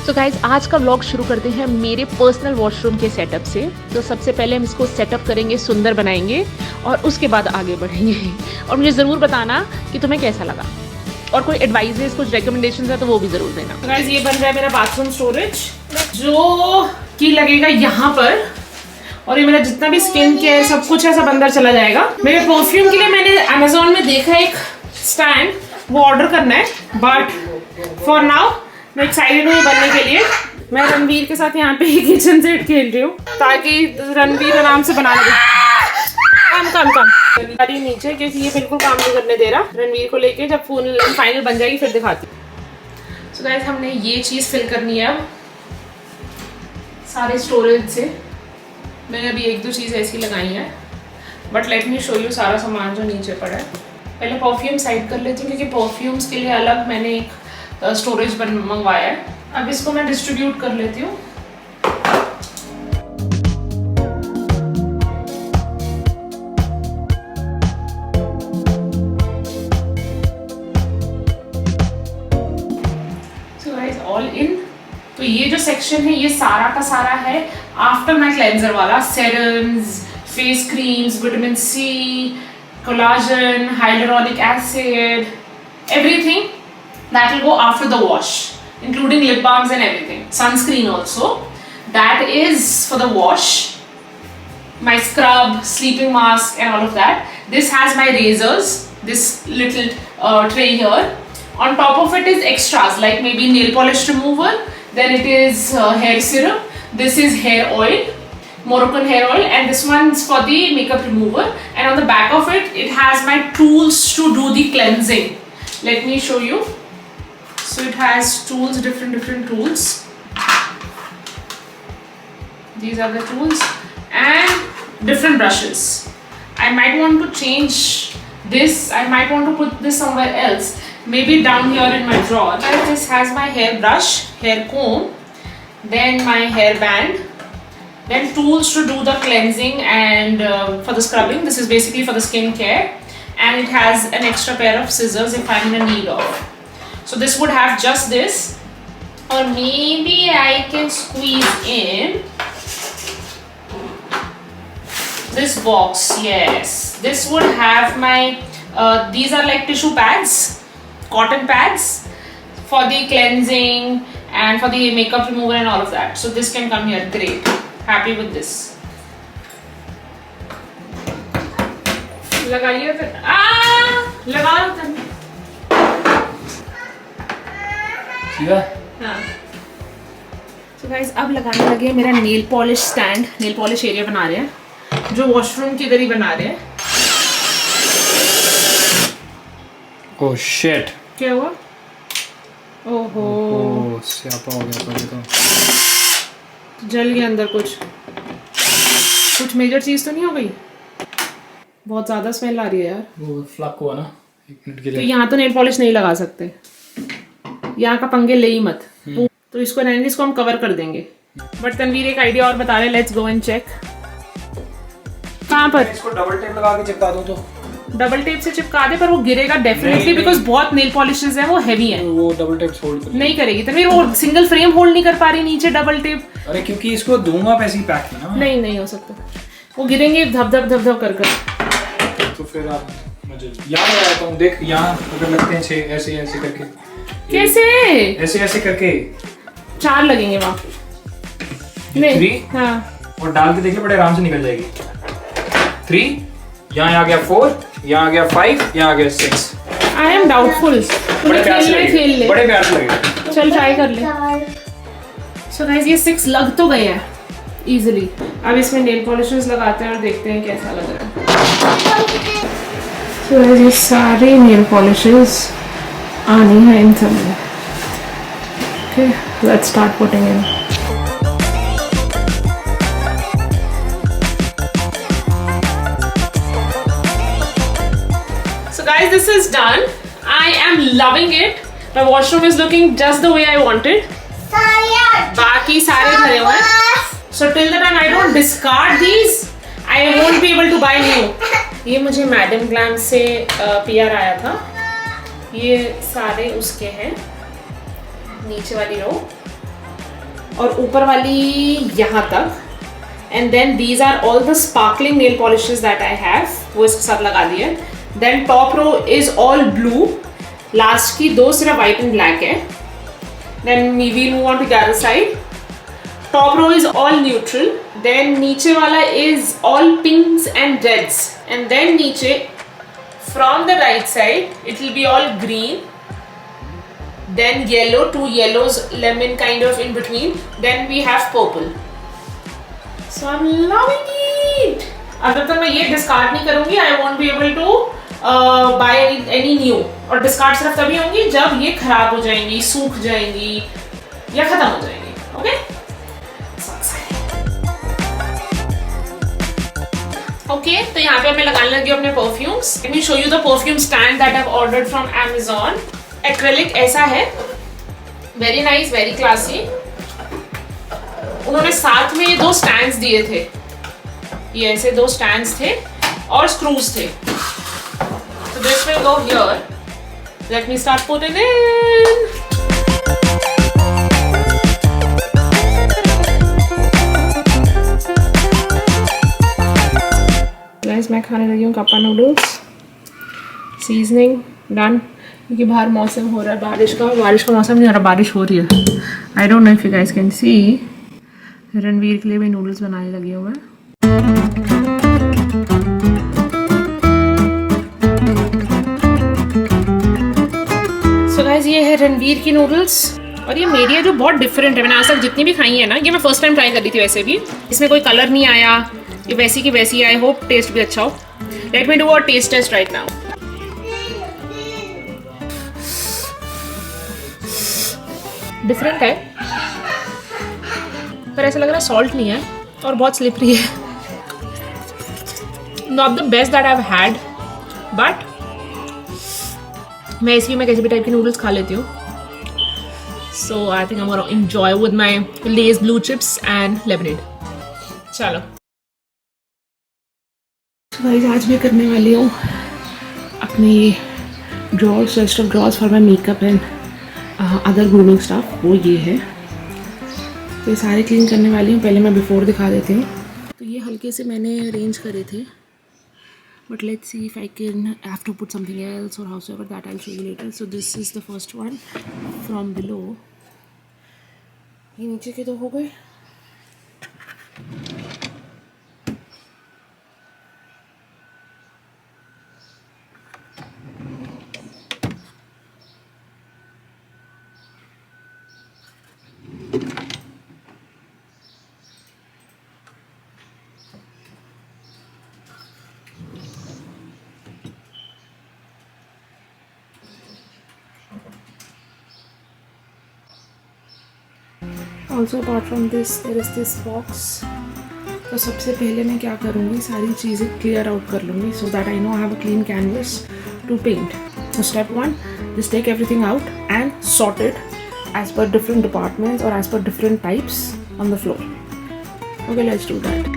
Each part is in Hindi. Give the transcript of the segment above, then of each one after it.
सो गाइज आज का व्लॉग शुरू करते हैं मेरे पर्सनल वॉशरूम के सेटअप से। तो सबसे पहले हम इसको सेटअप करेंगे, सुंदर बनाएंगे और उसके बाद आगे बढ़ेंगे। और मुझे ज़रूर बताना कि तुम्हें कैसा लगा और कोई एडवाइजेस, कुछ रिकमेंडेशंस है तो वो भी ज़रूर देना। तो गाइज ये बन रहा है मेरा बाथरूम स्टोरेज, जो कि लगेगा यहाँ पर, और ये मेरा जितना भी स्किन केयर सब कुछ है सब अंदर चला जाएगा। मेरे परफ्यूम के लिए मैंने अमेजोन में देखा एक स्टैंड, वो ऑर्डर करना है, बट फॉर नाउ मैं एक्साइटेड हूँ बनने के लिए। मैं रणवीर के साथ यहाँ पे किचन सेट खेल रही हूँ ताकि रणवीर आराम से बना ले। कम अरे नीचे, क्योंकि ये बिल्कुल काम नहीं करने दे रहा। रणवीर को लेके जब फुल फाइनल बन जाएगी फिर दिखाती हूँ। सो गाइस हमने ये चीज़ फिल करनी है अब सारे स्टोरेज से। मैंने अभी एक दो चीज़ ऐसी लगाई हैं, but let me show you सारा सामान जो नीचे पड़ा है। पहले परफ्यूम साइड कर लेती हूँ क्योंकि परफ्यूम्स के लिए अलग मैंने एक स्टोरेज मंगवाया है। अब इसको मैं डिस्ट्रीब्यूट कर लेती हूँ। सो गाइस ऑल इन, तो ये जो सेक्शन है ये सारा का सारा है आफ्टर माई क्लेंजर वाला। Serums, face creams, vitamin C, collagen, hyaluronic acid, everything that will go after the wash, including lip balms and everything. Sunscreen also, that is for the wash. My scrub, sleeping mask and all of that. This has my razors, this little tray here. On top of it is extras like maybe nail polish remover, then it is hair serum, this is hair oil, Moroccan hair oil, and this one's for the makeup remover. And on the back of it, it has my tools to do the cleansing. Let me show you. So it has tools, different tools. These are the tools and different brushes. I might want to change this. I might want to put this somewhere else. Maybe down here in my drawer. This has my hair brush, hair comb, then my hair band. Then tools to do the cleansing and for the scrubbing. This is basically for the skin care, and it has an extra pair of scissors if I'm in need of. So this would have just this, or maybe I can squeeze in this box. Yes, this would have my these are like tissue pads, cotton pads for the cleansing and for the makeup remover and all of that. So this can come here. Great. Happy with this. लगाइए फिर। लगा लो तुम। हाँ। So guys अब लगाने लगे मेरा nail polish stand. Nail polish area बना रहे हैं जो वॉशरूम की इधर ही बना रहे हैं। Oh shit! क्या हुआ? ओहो। स्यापा हो गया तो। जल गया अंदर कुछ मेजर चीज तो नहीं हो गई? बहुत ज़्यादा स्मेल आ रही है यार। वो फ्लक हुआ ना 1 मिनट के लिए। तो यहाँ तो नेल पॉलिश नहीं लगा सकते, यहाँ का पंगे ले ही मत। तो इसको हम कवर कर देंगे। बट तनवीर एक आइडिया और बता रहे, लेट्स गो एंड चेक। कहाँ पर? इसको डबल टेप लगा के चिपका दो। तो डबल टेप से चिपका दे, पर वो गिरेगा डेफिनेटली, बिकॉज बहुत नेल पॉलिशेस हैं वो हेवी हैं। वो डबल टेप होल्ड नहीं करेगी तनवीर, वो सिंगल फ्रेम होल्ड नहीं कर पा रही नीचे डबल टेप। अरे क्योंकि इसको दूंगा पैसे ही पैक है ना। नहीं हो सकता, वो गिरेंगे धप धप कर। तो फिर आप मुझे याद आया तो देख, यहाँ अगर लगते हैं 6 ऐसे करके। कैसे ऐसे करके 4 लगेंगे वहाँ। नहीं 3 हाँ, और डाल के देखिए बड़े आराम से निकल जाएगी। 3 यहाँ आ गया, 4 यहाँ आ गया, 5 यहाँ आ गया, 6। I am doubtful. बड़े प्यार से लगेगा, बड़े प्यार से लगेगा। चल ट्राई कर ले। सो गाइस ये 6 लग तो गए हैं इजीली। अब इसमें नेल पॉलिशेस लगाते हैं और देखते हैं कैसा लग रहा है। सो गाइस ये सारे नेल पॉलिशेस आनी है इन सब में। Okay let's start putting in. So guys, this is done. I am loving it. My washroom is looking just the way I wanted. बाकी सारे भरे हुए हैं। So till the time I don't discard these, I won't be able to buy new. ये मुझे मैडम ग्लैम से PR आया था। ये सारे उसके हैं नीचे वाली रो, और ऊपर वाली यहाँ तक. And then these are all the sparkling nail polishes that I have. वो इसके साथ लगा दिए. Then top row is all blue. Last की 2 सिर्फ white and black है. Then we will move on to the other side. Top row is all neutral. Then नीचे वाला is all pinks and reds. And then नीचे from the right side it will be all green. Then yellow, 2 yellows, lemon kind of in between. Then we have purple. So I'm loving it. अगर तक मैं ये डिस्कार्ड नहीं करूँगी, I won't be able to buy any new. और डिस्कार्ड सिर्फ तभी होंगी जब ये खराब हो जाएंगी, सूख जाएंगी या खत्म हो जाएंगी. ओके? ओके, तो यहाँ पे मैं लगाने लगी हूँ अपने perfumes. Let me show you the perfume stand that I've ordered from Amazon. Acrylic ऐसा है. Very nice, very classy. उन्होंने साथ में ये 2 स्टैंड्स दिए थे. ये ऐसे 2 स्टैंड्स थे और स्क्रूज थे. So this will go here. Let me start putting in. Guys, मैं खाने लगी हूँ कप्पा नूडल्स. Seasoning done. क्योंकि बाहर मौसम हो रहा है बारिश का मौसम नहीं हो रहा, बारिश हो रही है. I don't know if you guys can see. Ranveer के लिए भी नूडल्स बनाने लगी हूँ मैं. सो गाइस, ये है रणवीर की नूडल्स और ये मेरी है जो बहुत डिफरेंट है. मैंने आज तक जितनी भी खाई है ना, ये मैं फर्स्ट टाइम ट्राई कर रही थी. वैसे भी इसमें कोई कलर नहीं आया, ये वैसी की वैसी. आई होप टेस्ट भी अच्छा हो. Let me do a test test right now. Different है पर ऐसा लग रहा है सॉल्ट नहीं है और बहुत स्लिपरी है. Not the best that I have had, but मैं इसकी मैं कैसे भी टाइप की नूडल्स खा लेती हूँ. So I think I am gonna enjoy with my Lay's blue chips and lemonade. चलो गाइस, आज मैं करने वाली हूँ अपनी drawers, list of drawers for my makeup and other grooming stuff. वो ये है. तो ये सारे क्लीन करने वाली हूँ. पहले मैं बिफोर दिखा देती हूँ. तो ये हल्के से मैंने अरेंज करे थे, but let's see if I can have to put something else और however that I will show you later. So this is the first one from below. ये नीचे के 2 हो गए. Also apart from this there is this box. तो सबसे पहले मैं क्या करूँगी, सारी चीज़ें क्लियर आउट कर लूँगी so that I know I have a clean canvas to paint. So step 1, just take everything out and sort it as per different departments or as per different types on the floor. Okay, let's do that.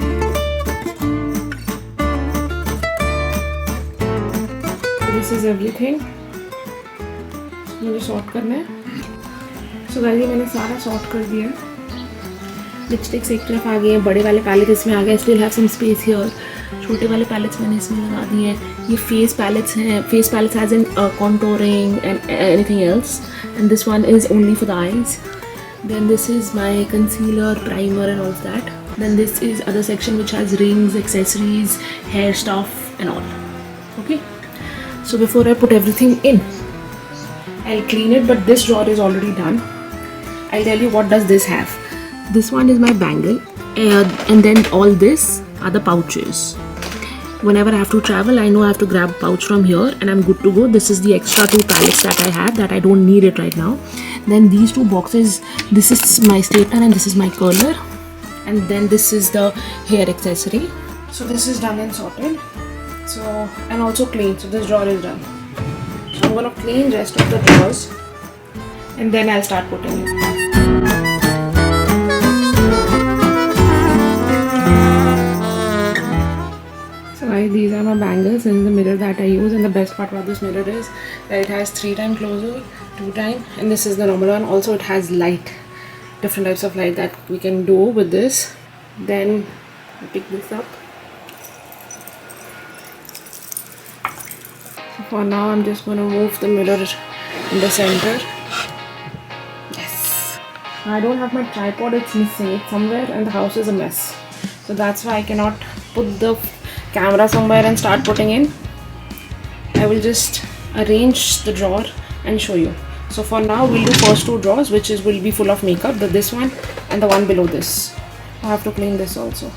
So this is everything. मुझे सॉर्ट करना है. सो गाइस, मैंने सारा सॉर्ट कर दिया. लिपस्टिक्स एक तरफ आ गई हैं, बड़े वाले पैलेट इसमें आ गए. Still have some space here. छोटे वाले पैलेट्स मैंने इसमें लगा दिए हैं. ये फेस पैलेट्स हैं. Face palettes as in contouring and anything else. And this one is only for the eyes. Then this is my concealer, primer and all that. Then this is other section which has rings, accessories, hair stuff and all. Okay, so before I put everything in, I'll clean it, but this drawer is already done. I'll tell you what does this have. This one is my bangle, and then all this are the pouches. Whenever I have to travel, I know I have to grab a pouch from here and I'm good to go. This is the extra 2 palettes that I have that I don't need it right now. Then these 2 boxes, this is my stapler and this is my curler. And then this is the hair accessory. So this is done and sorted. So, and also clean. So this drawer is done. So I'm going to clean rest of the drawers and then I'll start putting it. So guys, these are my bangles. This is the mirror that I use, and the best part about this mirror is that it has 3 times closer, 2 times, and this is the normal one. Also it has light different types of light that we can do with this. Then I pick this up. So for now I'm just going to move the mirror in the center. Yes. I don't have my tripod, it's missing. It's somewhere and the house is a mess. So that's why I cannot put the camera somewhere and start putting in. I will just arrange the drawer and show you. So for now we'll do first two drawers, which will be full of makeup, this one and the one below this. I have to clean this also.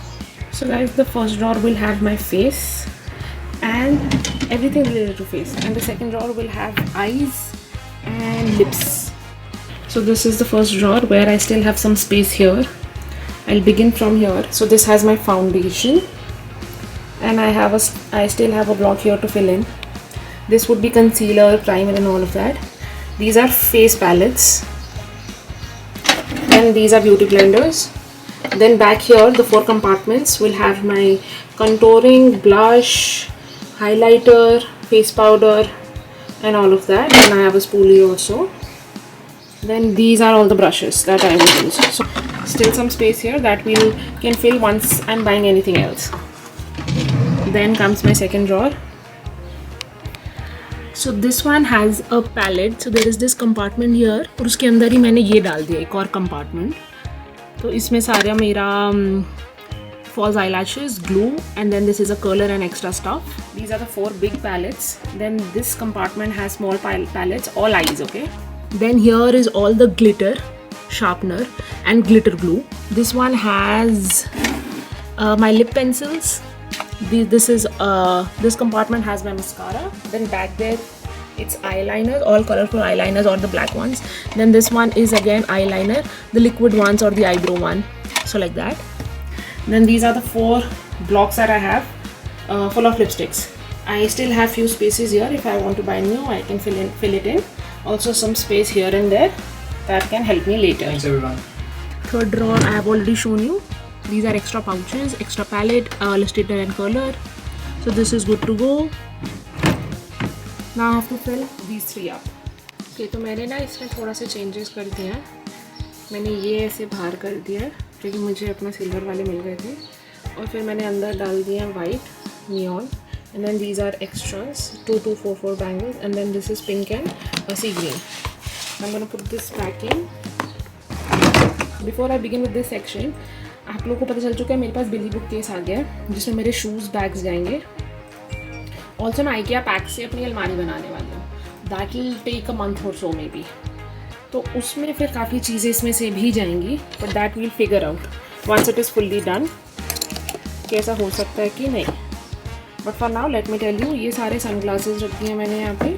So guys, the first drawer will have my face and everything related to face, and the second drawer will have eyes and lips. So this is the first drawer where I still have some space here. I'll begin from here. So this has my foundation, and I still have a block here to fill in. This would be concealer, primer and all of that. These are face palettes, and these are beauty blenders. Then back here the 4 compartments will have my contouring, blush, highlighter, face powder and all of that, and I have a spoolie also. Then these are all the brushes that I will use. So still some space here that we can fill once I'm buying anything else. Then comes my second drawer. So this one has a palette. So there is this compartment here, और उसके अंदर ही मैंने ये डाल दिया एक और compartment. तो इसमें सारा मेरा false eyelashes, glue, and then this is a curler and extra stuff. These are the 4 big palettes. Then this compartment has small palettes, all eyes, okay. Then here is all the glitter, sharpener and glitter glue. This one has my lip pencils. This compartment has my mascara. Then back there it's eyeliners, all colorful eyeliners or the black ones. Then this one is again eyeliner, the liquid ones or the eyebrow one, so like that. Then these are the 4 blocks that I have full of lipsticks. I still have few spaces here. If I want to buy new, I can fill it in. Also some space here and there that can help me later. Thanks everyone. Third drawer I have already shown you. These are extra pouches, extra palette, illustrator and curler. So this is good to go. Now I have to fill these 3 up. Okay, तो मैंने ना इसमें थोड़ा सा changes कर दिया. मैंने ये ऐसे बाहर कर दिया क्योंकि मुझे अपना सिल्वर वाले मिल गए थे, और फिर मैंने अंदर डाल दिया white neon, and then these are extras, 2244 bangles, and then this is pink and sea green. I'm going to put this back in. Before I begin with this section, आप लोगों को पता चल चुका है मेरे पास बिली बुक केस आ गया है जिसमें मेरे शूज़ बैग्स जाएंगे. ऑल्सो मैं IKEA पैक से अपनी अलमारी बनाने वाली हूँ. That will take a month और सो मे बी. तो उसमें फिर काफ़ी चीज़ें इसमें से भी जाएंगी, but that will figure out once it is fully done कैसा हो सकता है कि नहीं. But for now let me tell you, ये सारे सनग्लासेस रख दिए मैंने यहाँ पे,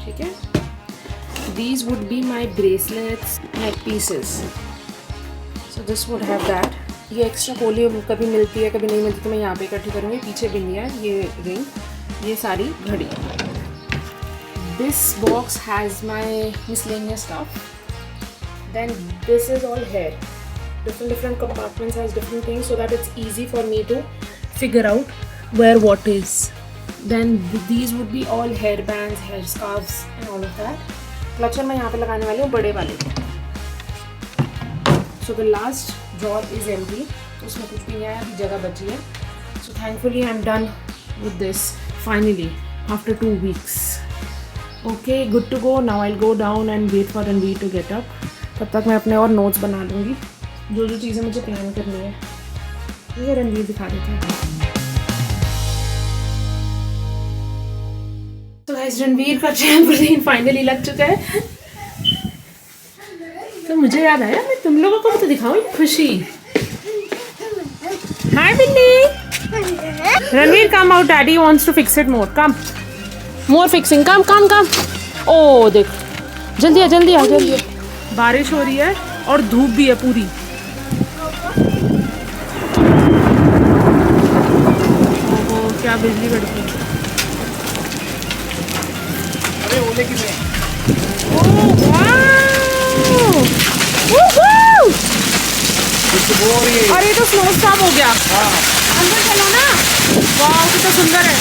ठीक है. These would be my bracelets, neck pieces. So this would have that. ये एक्स्ट्रा कोली कभी मिलती है कभी नहीं मिलती तो मैं यहाँ पे इकट्ठी करूँगी. पीछे बिंदिया, ये रिंग, ये सारी घड़ी. This box has my miscellaneous stuff. Then this is all hair. Different compartments has different things so that it's easy for me to figure out where what is. Then these would be all hair bands, hair scarves and all of that. Clutcher मैं यहाँ पे लगाने वाली हूँ बड़े वाले. So the last drawer is empty. उसमें कुछ भी नहीं है, अभी जगह बची है. So thankfully I'm done with this finally after 2 weeks. Okay, good to go. Now I'll go down and wait for Ranveer to get up. तब तक मैं अपने और नोट्स बना लूँगी जो चीज़ें मुझे प्लान करनी है. ये रणवीर दिखा देते हैं. तो गाइस रणवीर का ट्रैम्पोलिन फाइनली लग चुका है. तो मुझे याद आया मैं तुम लोगों को तो दिखाऊँ खुशी. हाय बिल्ली. Ranveer come out, daddy wants to fix it more. Come more fixing, come come come. ओ देख, जल्दी आ जल्दी आ जल्दी. बारिश हो रही है और धूप भी है पूरी. ओहो क्या बिजली कड़की. अरे ओले की में. Oh wow. अरे तो स्नो स्टॉप हो गया. अंदर चलो ना. वाह कितना सुंदर है.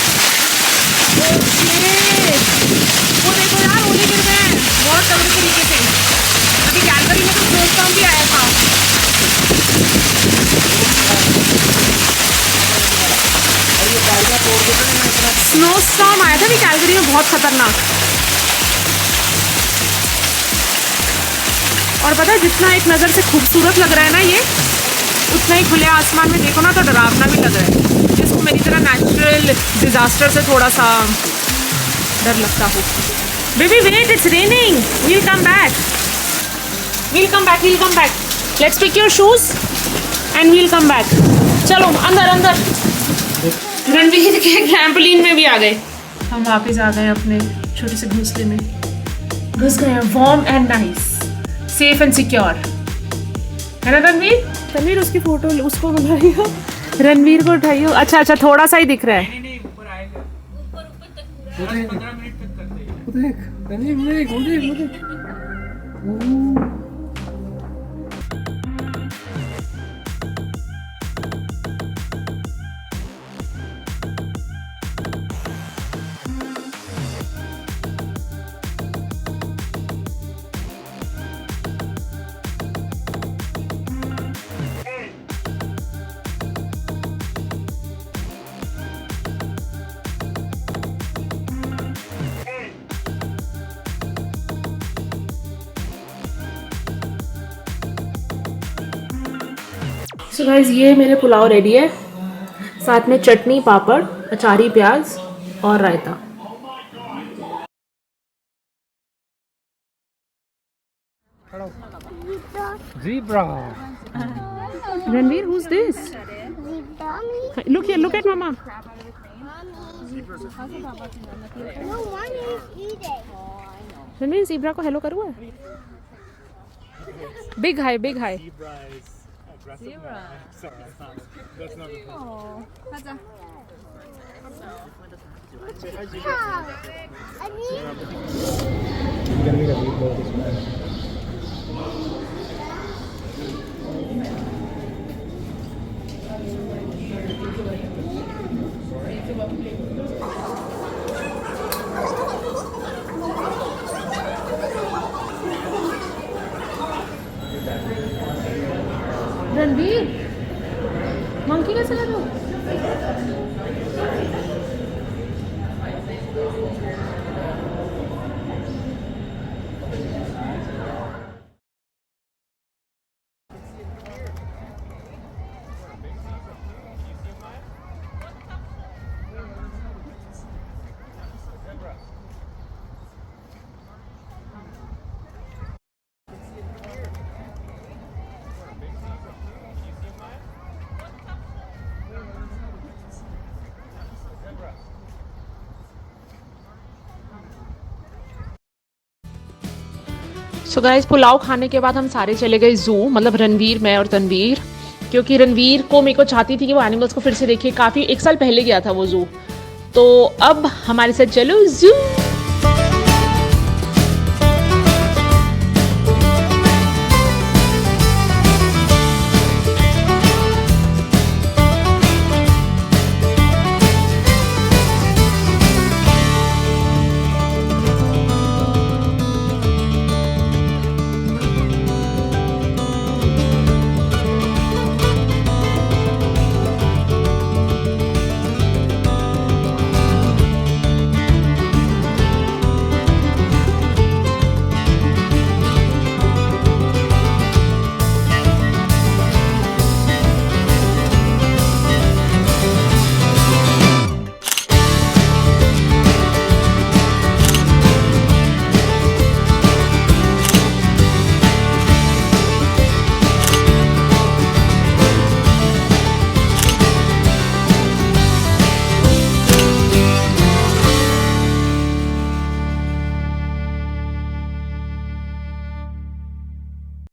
वो देखो यार ओले गिर गए हैं बहुत तगड़े तरीके से. अभी अभी कैलगरी में तो स्नोस्टॉर्म भी आया था। स्नोस्टॉर्म आया था भी कैलगरी में, बहुत खतरनाक। और पता है जितना एक नज़र से खूबसूरत लग रहा है ना ये, उतना ही खुले आसमान में देखो ना तो डरावना भी लग रहा है, जिसको मेरी तरह नेचुरल डिजास्टर से थोड़ा सा डर लगता हो। Baby wait, it's raining, we'll come back, we'll come back, we'll come back, let's pick your shoes and we'll come back. चलो अंदर अंदर। रणवीर के ट्रैम्पोलिन में भी आ गए हम, वापस आ गए अपने छोटे से घोंसले में, घुस गए हैं। Warm and nice, safe and secure, है ना रणवीर? रणवीर उसकी फोटो उसको बनाइयो, रणवीर को उठाइयो। अच्छा अच्छा, थोड़ा सा ही दिख रहा है। ऊपर आएगा, ऊपर तक पूरा 15 मिनट तक करते हैं। सो गाइस, ये मेरे पुलाव रेडी है, साथ में चटनी, पापड़, अचारी, प्याज और रायता। Zebra. Ranveer, who's this? Look here, look at mama. Ranveer, zebra को हेलो करूँ? Big high, big high. Ranveer, monkey कैसे लगा? सो गाइस, पुलाव खाने के बाद हम सारे चले गए जू, मतलब रणवीर, मैं और तनवीर, क्योंकि रणवीर को मेरे को चाहती थी कि वो एनिमल्स को फिर से देखे। काफ़ी 1 साल पहले गया था वो जू, तो अब हमारे साथ चलो जू।